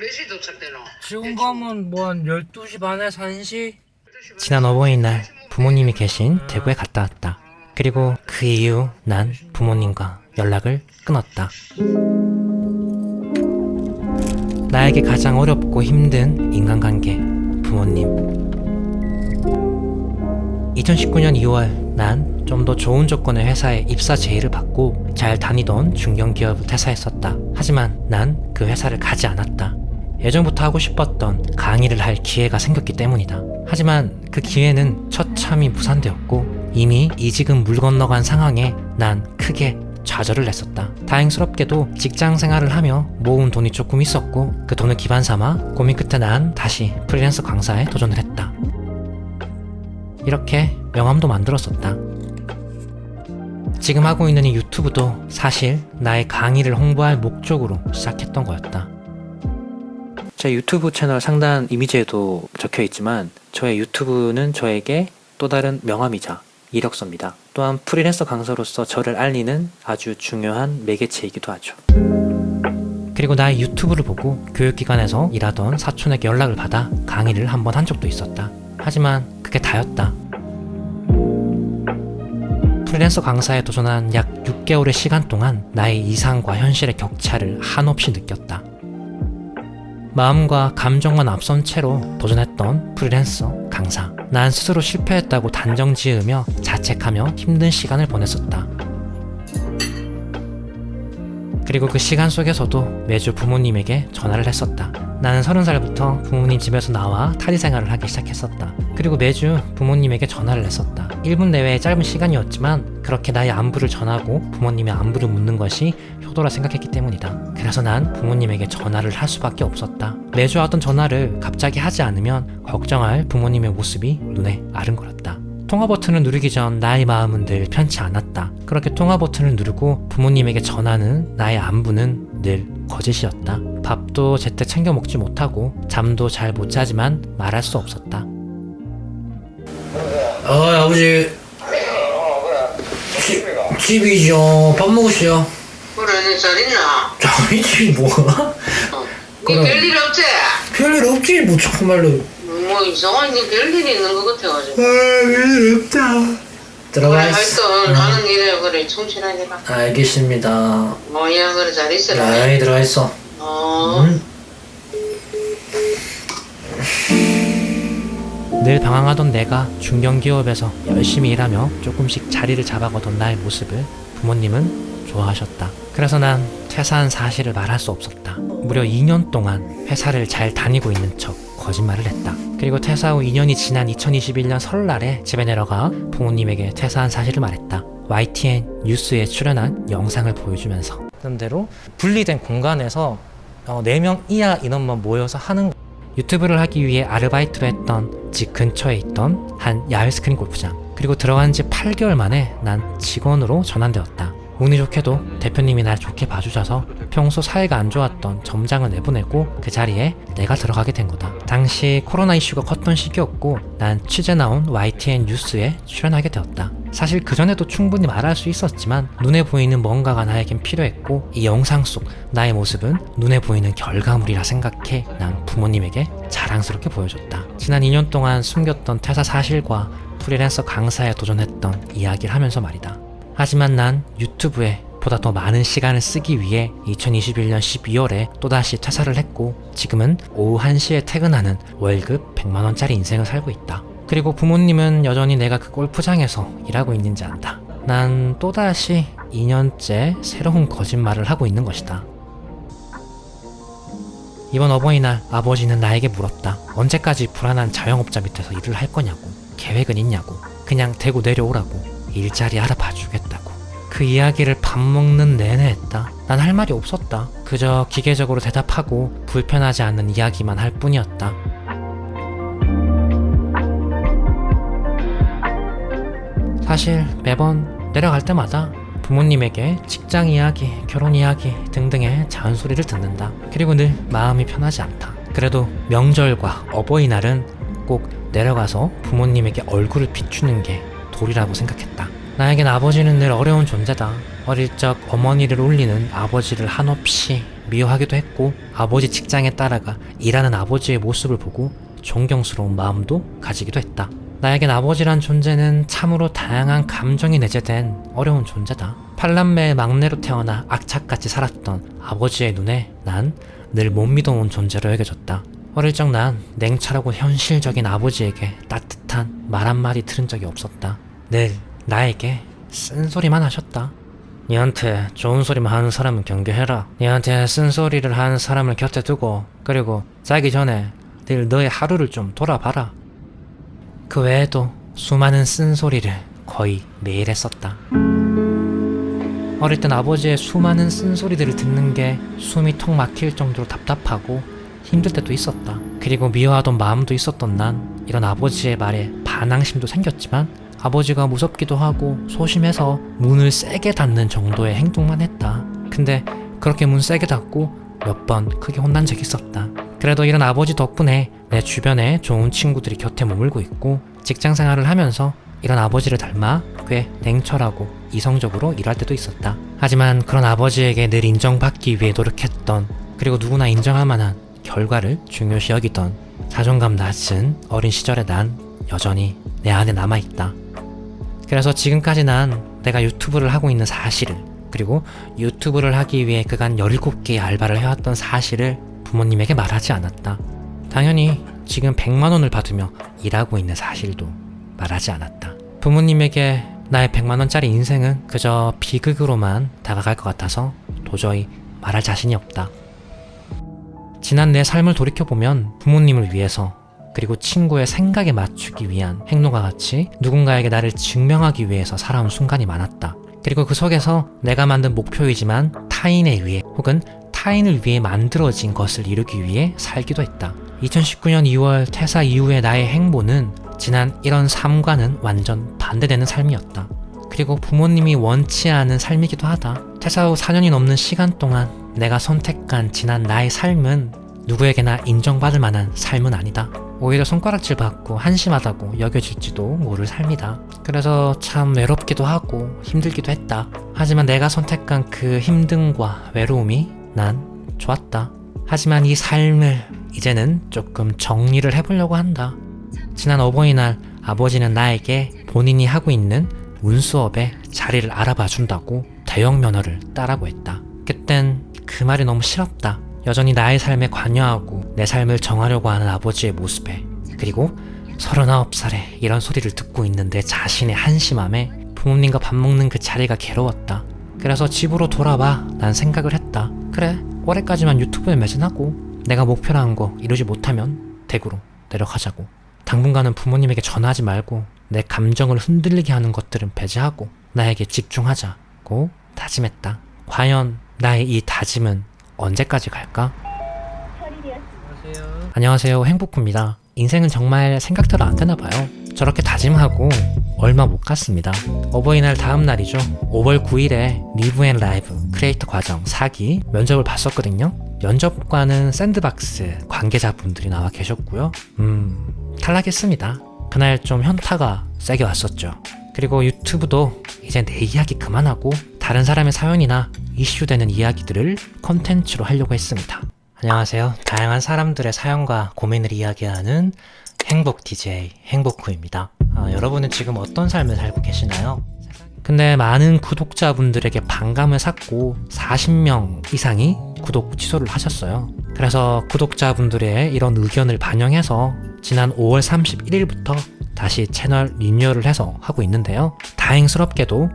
몇 시 도착되노? 지금 가면 뭐 한 12시 반에서 1시? 지난 어버이날 부모님이 계신 대구에 갔다 왔다. 그리고 그 이후 난 부모님과 연락을 끊었다. 나에게 가장 어렵고 힘든 인간관계, 부모님. 2019년 2월 난 좀 더 좋은 조건의 회사에 입사 제의를 받고 잘 다니던 중견기업을 퇴사했었다. 하지만 난 그 회사를 가지 않았다. 예전부터 하고 싶었던 강의를 할 기회가 생겼기 때문이다. 하지만 그 기회는 처참히 무산되었고 이미 이직은 물 건너간 상황에 난 크게 좌절을 했었다. 다행스럽게도 직장 생활을 하며 모은 돈이 조금 있었고 그 돈을 기반 삼아 고민 끝에 난 다시 프리랜서 강사에 도전을 했다. 이렇게 명함도 만들었었다. 지금 하고 있는 이 유튜브도 사실 나의 강의를 홍보할 목적으로 시작했던 거였다. 제 유튜브 채널 상단 이미지에도 적혀 있지만 저의 유튜브는 저에게 또 다른 명함이자 이력서입니다. 또한 프리랜서 강사로서 저를 알리는 아주 중요한 매개체이기도 하죠. 그리고 나의 유튜브를 보고 교육기관에서 일하던 사촌에게 연락을 받아 강의를 한번 한 적도 있었다. 하지만 그게 다였다. 프리랜서 강사에 도전한 약 6개월의 시간 동안 나의 이상과 현실의 격차를 한없이 느꼈다. 마음과 감정만 앞선 채로 도전했던 프리랜서 강사. 난 스스로 실패했다고 단정 지으며 자책하며 힘든 시간을 보냈었다. 그리고 그 시간 속에서도 매주 부모님에게 전화를 했었다. 나는 30살부터 부모님 집에서 나와 타지 생활을 하기 시작했었다. 그리고 매주 부모님에게 전화를 했었다. 1분 내외의 짧은 시간이었지만 그렇게 나의 안부를 전하고 부모님의 안부를 묻는 것이 효도라 생각했기 때문이다. 그래서 난 부모님에게 전화를 할 수밖에 없었다. 매주 하던 전화를 갑자기 하지 않으면 걱정할 부모님의 모습이 눈에 아른거렸다. 통화 버튼을 누르기 전 나의 마음은 늘 편치 않았다. 그렇게 통화 버튼을 누르고 부모님에게 전하는 나의 안부는 늘 거짓이었다. 밥도 제때 챙겨 먹지 못하고 잠도 잘 못 자지만 말할 수 없었다. 아버지 집이죠. 밥 먹으시오. 그래, 잘 있나? 저희지 뭐가? 니 별일 없지? 별일 없지 뭐 정말로. 뭐 이상한 니 별일이 있는 것 같아가지고. 별일 없다. 들어가 그래, 있어. 하여튼 하는 일에 그래 충실하게 해라. 알겠습니다. 뭐야, 그래 잘 있어라. 아이 들어가 있어. 늘 방황하던 내가 중견기업에서 열심히 일하며 조금씩 자리를 잡아가던 나의 모습을 부모님은 좋아하셨다. 그래서 난 퇴사한 사실을 말할 수 없었다. 무려 2년 동안 회사를 잘 다니고 있는 척 거짓말을 했다. 그리고 퇴사 후 2년이 지난 2021년 설날에 집에 내려가 부모님에게 퇴사한 사실을 말했다. YTN 뉴스에 출연한 영상을 보여주면서 그런대로 분리된 공간에서 4명 이하 인원만 모여서 하는 유튜브를 하기 위해 아르바이트로 했던 집 근처에 있던 한 야외 스크린 골프장. 그리고 들어간 지 8개월 만에 난 직원으로 전환되었다. 운이 좋게도 대표님이 날 좋게 봐주셔서 평소 사이가 안 좋았던 점장을 내보내고 그 자리에 내가 들어가게 된 거다. 당시 코로나 이슈가 컸던 시기였고 난 취재 나온 YTN 뉴스에 출연하게 되었다. 사실 그전에도 충분히 말할 수 있었지만 눈에 보이는 뭔가가 나에겐 필요했고 이 영상 속 나의 모습은 눈에 보이는 결과물이라 생각해 난 부모님에게 자랑스럽게 보여줬다. 지난 2년 동안 숨겼던 퇴사 사실과 프리랜서 강사에 도전했던 이야기를 하면서 말이다. 하지만 난 유튜브에 보다 더 많은 시간을 쓰기 위해 2021년 12월에 또다시 퇴사를 했고 지금은 오후 1시에 퇴근하는 월급 100만원짜리 인생을 살고 있다. 그리고 부모님은 여전히 내가 그 골프장에서 일하고 있는지 안다. 난 또다시 2년째 새로운 거짓말을 하고 있는 것이다. 이번 어버이날 아버지는 나에게 물었다. 언제까지 불안한 자영업자 밑에서 일을 할 거냐고. 계획은 있냐고. 그냥 대구 내려오라고. 일자리 알아봐 주겠다고. 그 이야기를 밥 먹는 내내 했다. 난 할 말이 없었다. 그저 기계적으로 대답하고 불편하지 않는 이야기만 할 뿐이었다. 사실 매번 내려갈 때마다 부모님에게 직장 이야기, 결혼 이야기 등등의 잔소리를 듣는다. 그리고 늘 마음이 편하지 않다. 그래도 명절과 어버이날은 꼭 내려가서 부모님에게 얼굴을 비추는 게 도리라고 생각했다. 나에겐 아버지는 늘 어려운 존재다. 어릴 적 어머니를 울리는 아버지를 한없이 미워하기도 했고 아버지 직장에 따라가 일하는 아버지의 모습을 보고 존경스러운 마음도 가지기도 했다. 나에겐 아버지란 존재는 참으로 다양한 감정이 내재된 어려운 존재다. 팔남매의 막내로 태어나 악착같이 살았던 아버지의 눈에 난 늘 못 믿어온 존재로 여겨졌다. 어릴 적 난 냉철하고 현실적인 아버지에게 따뜻한 말 한마디 들은 적이 없었다. 늘 나에게 쓴소리만 하셨다. 니한테 좋은 소리만 하는 사람은 경계해라. 니한테 쓴소리를 하는 사람을 곁에 두고 그리고 자기 전에 늘 너의 하루를 좀 돌아봐라. 그 외에도 수많은 쓴소리를 거의 매일 했었다. 어릴 땐 아버지의 수많은 쓴소리들을 듣는 게 숨이 턱 막힐 정도로 답답하고 힘들 때도 있었다. 그리고 미워하던 마음도 있었던 난 이런 아버지의 말에 반항심도 생겼지만 아버지가 무섭기도 하고 소심해서 문을 세게 닫는 정도의 행동만 했다. 근데 그렇게 문 세게 닫고 몇 번 크게 혼난 적이 있었다. 그래도 이런 아버지 덕분에 내 주변에 좋은 친구들이 곁에 머물고 있고 직장 생활을 하면서 이런 아버지를 닮아 꽤 냉철하고 이성적으로 일할 때도 있었다. 하지만 그런 아버지에게 늘 인정받기 위해 노력했던 그리고 누구나 인정할 만한 결과를 중요시 여기던 자존감 낮은 어린 시절의 난 여전히 내 안에 남아있다. 그래서 지금까지 난 내가 유튜브를 하고 있는 사실을 그리고 유튜브를 하기 위해 그간 17개의 알바를 해왔던 사실을 부모님에게 말하지 않았다. 당연히 지금 100만 원을 받으며 일하고 있는 사실도 말하지 않았다. 부모님에게 나의 100만 원짜리 인생은 그저 비극으로만 다가갈 것 같아서 도저히 말할 자신이 없다. 지난 내 삶을 돌이켜보면 부모님을 위해서 그리고 친구의 생각에 맞추기 위한 행동과 같이 누군가에게 나를 증명하기 위해서 살아온 순간이 많았다. 그리고 그 속에서 내가 만든 목표이지만 타인에 의해 혹은 타인을 위해 만들어진 것을 이루기 위해 살기도 했다. 2019년 2월 퇴사 이후의 나의 행보는 지난 이런 삶과는 완전 반대되는 삶이었다. 그리고 부모님이 원치 않은 삶이기도 하다. 퇴사 후 4년이 넘는 시간 동안 내가 선택한 지난 나의 삶은 누구에게나 인정받을 만한 삶은 아니다. 오히려 손가락질 받고 한심하다고 여겨질지도 모를 삶이다. 그래서 참 외롭기도 하고 힘들기도 했다. 하지만 내가 선택한 그 힘듦과 외로움이 난 좋았다. 하지만 이 삶을 이제는 조금 정리를 해보려고 한다. 지난 어버이날 아버지는 나에게 본인이 하고 있는 운수업에 자리를 알아봐 준다고 대형 면허를 따라고 했다. 그땐 그 말이 너무 싫었다. 여전히 나의 삶에 관여하고 내 삶을 정하려고 하는 아버지의 모습에 그리고 39살에 이런 소리를 듣고 있는 내 자신의 한심함에 부모님과 밥 먹는 그 자리가 괴로웠다. 그래서 집으로 돌아와 난 생각을 했다. 그래, 올해까지만 유튜브에 매진하고 내가 목표로 한 거 이루지 못하면 대구로 내려가자고. 당분간은 부모님에게 전화하지 말고 내 감정을 흔들리게 하는 것들은 배제하고 나에게 집중하자고 다짐했다. 과연 나의 이 다짐은 언제까지 갈까? 안녕하세요, 행복구입니다. 인생은 정말 생각대로 안 되나 봐요. 저렇게 다짐하고 얼마 못 갔습니다. 어버이날 다음 날이죠. 5월 9일에 리브 앤 라이브 크리에이터 과정 4기 면접을 봤었거든요. 면접관은 샌드박스 관계자분들이 나와 계셨고요. 탈락했습니다. 그날 좀 현타가 세게 왔었죠. 그리고 유튜브도 이제 내 이야기 그만하고 다른 사람의 사연이나 이슈되는 이야기들을 컨텐츠로 하려고 했습니다. 안녕하세요. 다양한 사람들의 사연과 고민을 이야기하는 행복 DJ 행복구입니다. 여러분은 지금 어떤 삶을 살고 계시나요? 근데 많은 구독자분들에게 반감을 샀고 40명 이상이 구독 취소를 하셨어요. 그래서 구독자분들의 이런 의견을 반영해서 지난 5월 31일부터 다시 채널 리뉴얼을 해서 하고 있는데요. 다행스럽게도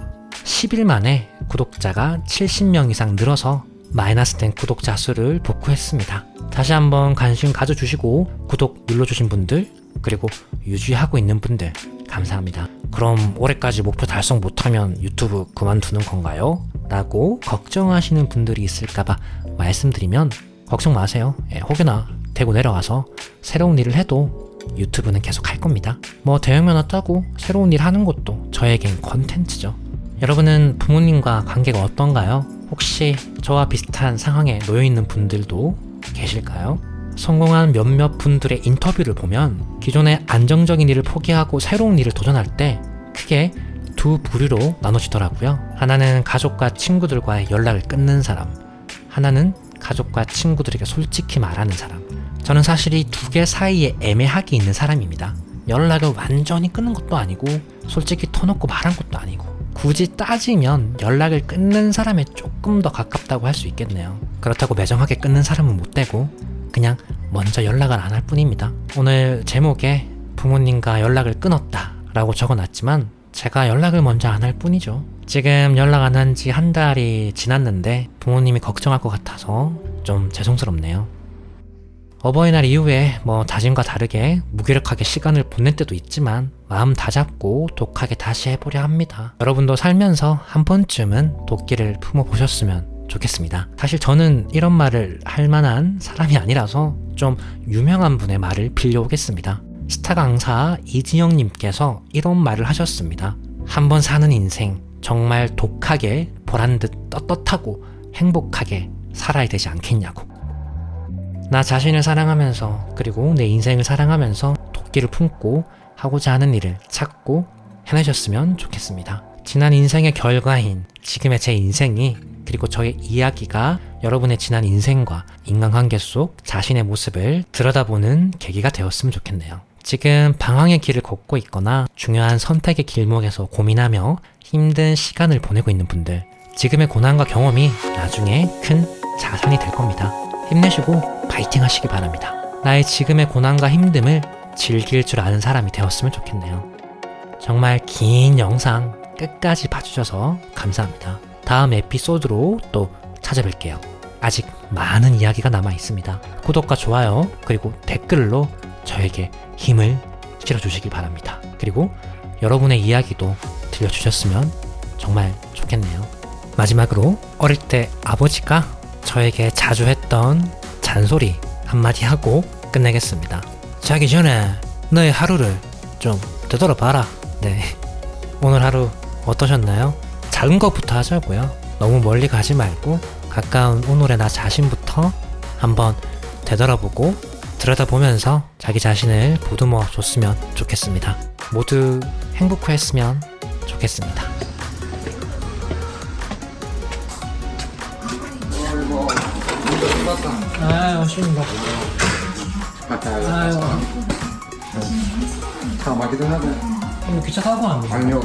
10일 만에 구독자가 70명 이상 늘어서 마이너스된 구독자 수를 복구했습니다. 다시 한번 관심 가져주시고 구독 눌러주신 분들 그리고 유지하고 있는 분들 감사합니다. 그럼 올해까지 목표 달성 못하면 유튜브 그만두는 건가요? 라고 걱정하시는 분들이 있을까봐 말씀드리면 걱정 마세요. 혹여나 대구 내려와서 새로운 일을 해도 유튜브는 계속 할 겁니다. 뭐 대형면허 따고 새로운 일 하는 것도 저에겐 컨텐츠죠. 여러분은 부모님과 관계가 어떤가요? 혹시 저와 비슷한 상황에 놓여있는 분들도 계실까요? 성공한 몇몇 분들의 인터뷰를 보면 기존의 안정적인 일을 포기하고 새로운 일을 도전할 때 크게 두 부류로 나눠지더라고요. 하나는 가족과 친구들과의 연락을 끊는 사람, 하나는 가족과 친구들에게 솔직히 말하는 사람. 저는 사실 이 두 개 사이에 애매하게 있는 사람입니다. 연락을 완전히 끊는 것도 아니고 솔직히 터놓고 말한 것도 아니고 굳이 따지면 연락을 끊는 사람에 조금 더 가깝다고 할 수 있겠네요. 그렇다고 매정하게 끊는 사람은 못 되고 그냥 먼저 연락을 안 할 뿐입니다. 오늘 제목에 부모님과 연락을 끊었다 라고 적어놨지만 제가 연락을 먼저 안 할 뿐이죠. 지금 연락 안 한 지 한 달이 지났는데 부모님이 걱정할 것 같아서 좀 죄송스럽네요. 어버이날 이후에 뭐 다짐과 다르게 무기력하게 시간을 보낼 때도 있지만 마음 다잡고 독하게 다시 해보려 합니다. 여러분도 살면서 한 번쯤은 도끼를 품어보셨으면 좋겠습니다. 사실 저는 이런 말을 할 만한 사람이 아니라서 좀 유명한 분의 말을 빌려오겠습니다. 스타 강사 이진영님께서 이런 말을 하셨습니다. 한 번 사는 인생 정말 독하게 보란듯 떳떳하고 행복하게 살아야 되지 않겠냐고. 나 자신을 사랑하면서 그리고 내 인생을 사랑하면서 도끼를 품고 하고자 하는 일을 찾고 해내셨으면 좋겠습니다. 지난 인생의 결과인 지금의 제 인생이 그리고 저의 이야기가 여러분의 지난 인생과 인간관계 속 자신의 모습을 들여다보는 계기가 되었으면 좋겠네요. 지금 방황의 길을 걷고 있거나 중요한 선택의 길목에서 고민하며 힘든 시간을 보내고 있는 분들, 지금의 고난과 경험이 나중에 큰 자산이 될 겁니다. 힘내시고 파이팅 하시기 바랍니다. 나의 지금의 고난과 힘듦을 즐길 줄 아는 사람이 되었으면 좋겠네요. 정말 긴 영상 끝까지 봐주셔서 감사합니다. 다음 에피소드로 또 찾아뵐게요. 아직 많은 이야기가 남아 있습니다. 구독과 좋아요 그리고 댓글로 저에게 힘을 실어주시길 바랍니다. 그리고 여러분의 이야기도 들려주셨으면 정말 좋겠네요. 마지막으로 어릴 때 아버지가 저에게 자주 했던 잔소리 한마디 하고 끝내겠습니다. 자기 전에 너의 하루를 좀 되돌아봐라. 네, 오늘 하루 어떠셨나요? 작은 것부터 하자고요. 너무 멀리 가지 말고 가까운 오늘의 나 자신부터 한번 되돌아보고 들여다보면서 자기 자신을 보듬어 줬으면 좋겠습니다. 모두 행복했으면 좋겠습니다. 아유, 아쉽습니다. 아유, 차 막히긴 하네. 기차 타고 왔는데. 아니요.